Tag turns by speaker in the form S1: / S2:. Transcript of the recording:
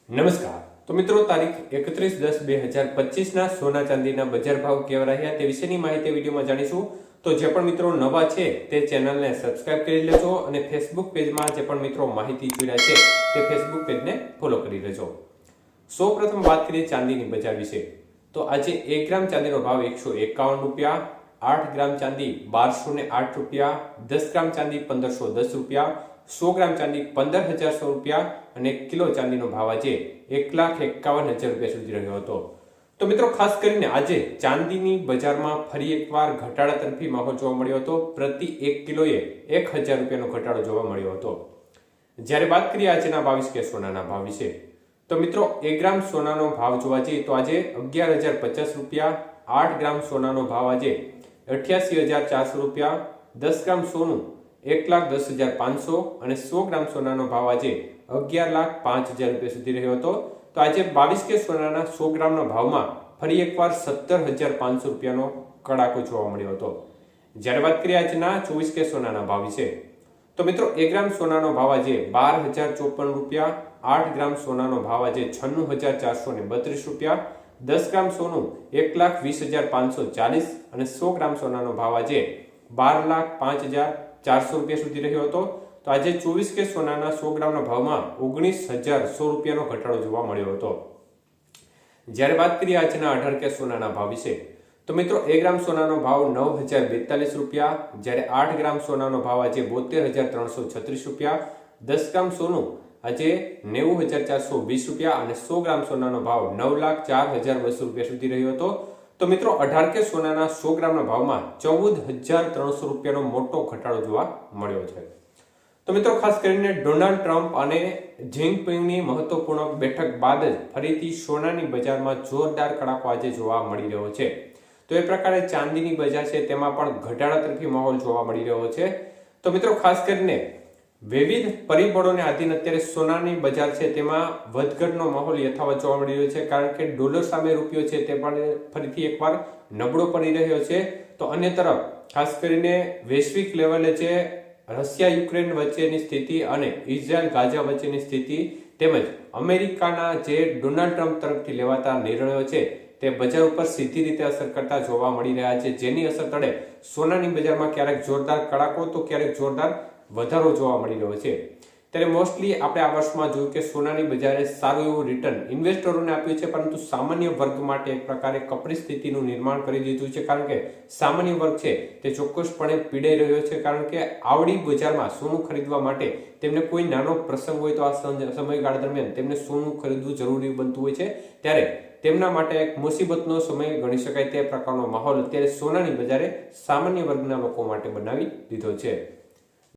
S1: નમસ્કાર. તો મિત્રો, તારીખ 31/10/2025 સોના ચાંદીના બજાર ભાવ કેવા રહ્યા તે વિશેની માહિતી વિડીયોમાં જાણીશું. તો જે પણ મિત્રો નવા છે તે ચેનલને સબસ્ક્રાઇબ કરી લેજો અને ફેસબુક પેજમાં જે પણ મિત્રો માહિતી જોઈ રહ્યા છે તે ફેસબુક પેજને ફોલો કરી લેજો. સૌપ્રથમ વાત કરીએ ચાંદીની બજાર વિશે. તો આજે 1 ગ્રામ ચાંદીનો ભાવ 151 રૂપિયા, 8 ગ્રામ ચાંદી 1208 રૂપિયા, 10 ગ્રામ ચાંદી 1510 રૂપિયા, 100 ગ્રામ ચાંદી 15,100 રૂપિયા અને 1 કિલો ચાંદીનો ભાવ આજે 1,51,000 રૂપિયા સુધી રહ્યો હતો. તો મિત્રો, ખાસ કરીને આજે ચાંદીની બજારમાં ફરી એકવાર ઘટાડા તરફી માહોલ જોવા મળ્યો હતો. પ્રતિ 1 કિલોએ 1,000 રૂપિયાનો ઘટાડો જોવા મળ્યો હતો. જ્યારે વાત કરીએ આજના 22 કે સોનાના ભાવ વિશે, તો મિત્રો 1 ગ્રામ સોનાનો ભાવ જોવા જઈએ તો આજે 11,050 રૂપિયા, 8 ગ્રામ સોનાનો ભાવ આજે 88,400 રૂપિયા, 10 ગ્રામ સોનું 1,10,500 અને 100 ગ્રામ સોનાનો ભાવ આજે 11,05,000 રૂપિયા સુધી રહ્યો હતો. તો આજે 22 કે સોનાના 100 ગ્રામના ભાવમાં ફરી એકવાર 17,500 રૂપિયાનો કડાકો જોવા મળ્યો હતો. જ્યારે વાત કરીએ આજના 24 કે સોનાના ભાવ વિશે, તો મિત્રો 1 ગ્રામ સોનાનો ભાવ આજે 12,054 રૂપિયા, 8 ગ્રામ સોનાનો ભાવ આજે 96,432 રૂપિયા, 10 ગ્રામ સોનું 1,20,540 અને 100 ગ્રામ સોનાનો ભાવ આજે 12,05,400 રૂપિયા સુધી રહ્યો હતો. તો આજે 24 કે સોનાના 100 ગ્રામના ભાવમાં 19,100 રૂપિયાનો ઘટાડો જોવા મળ્યો હતો. જ્યારે વાત કરીએ આજના 18 કે સોનાના ભાવ વિશે, તો મિત્રો 1 ગ્રામ સોનાનો ભાવ 9,042 રૂપિયા, જ્યારે 8 ગ્રામ સોનાનો ભાવ આજે 72,336 રૂપિયા, 10 ગ્રામ સોનું આજે 90,420 રૂપિયા અને 100 ગ્રામ સોનાનો ભાવ 9,04,200 રૂપિયા સુધી રહ્યો હતો. તો મિત્રો 18 કે સોનાના 100 ગ્રામના ભાવમાં 14,300 રૂપિયાનો મોટો ઘટાડો જોવા મળ્યો છે. તો મિત્રો, ખાસ કરીને ડોનાલ્ડ ટ્રમ્પ અને જિનપિંગની મહત્વપૂર્ણ બેઠક બાદ જ ફરીથી સોનાની બજારમાં જોરદાર કડાકો આજે જોવા મળી રહ્યો છે. તો એ પ્રકારે ચાંદીની બજાર છે તેમાં પણ ઘટાડા તરફી માહોલ જોવા મળી રહ્યો છે. તો મિત્રો, ખાસ કરીને વિવિધ પરિબળોને આધીન અત્યારે સોનાની બજાર છે તેમાં વધઘટનો માહોલ યથાવત જોવા મળી રહ્યો છે, કારણ કે ડોલર સામે રૂપિયો છે તે પણ ફરીથી એકવાર નબળો પડી રહ્યો છે. તો અન્ય તરફ ખાસ કરીને વૈશ્વિક લેવલે છે રશિયા યુક્રેન વચ્ચેની સ્થિતિ અને ઇઝરાયલ ગાઝા વચ્ચેની સ્થિતિ તેમજ અમેરિકાના જે ડોનાલ્ડ ટ્રમ્પ તરફથી લેવાતા નિર્ણયો છે તે બજાર ઉપર સીધી રીતે અસર કરતા જોવા મળી રહ્યા છે, જેની અસર તળે સોનાની બજારમાં ક્યારેક જોરદાર કડાકો તો ક્યારેક જોરદાર વધારો જોવા મળી રહ્યો છે. ત્યારે મોસ્ટલી આપણે આ વર્ષમાં જોયું કે સોનાની બજારે સારું એવું રિટર્ન ઇન્વેસ્ટરોને આપ્યું છે, પરંતુ સામાન્ય વર્ગ માટે એક પ્રકારે કપરી સ્થિતિનું નિર્માણ કરી દીધું છે, કારણ કે સામાન્ય વર્ગ છે તે ચોક્કસપણે પીડાઈ રહ્યો છે, કારણ કે આવડી બજારમાં સોનું ખરીદવા માટે તેમને કોઈ નાનો પ્રસંગ હોય તો આ સમયગાળા દરમિયાન તેમને સોનું ખરીદવું જરૂરી બનતું હોય છે. ત્યારે તેમના માટે એક મુસીબતનો સમય ગણી શકાય તે પ્રકારનો માહોલ અત્યારે સોનાની બજારે સામાન્ય વર્ગના લોકો માટે બનાવી દીધો છે.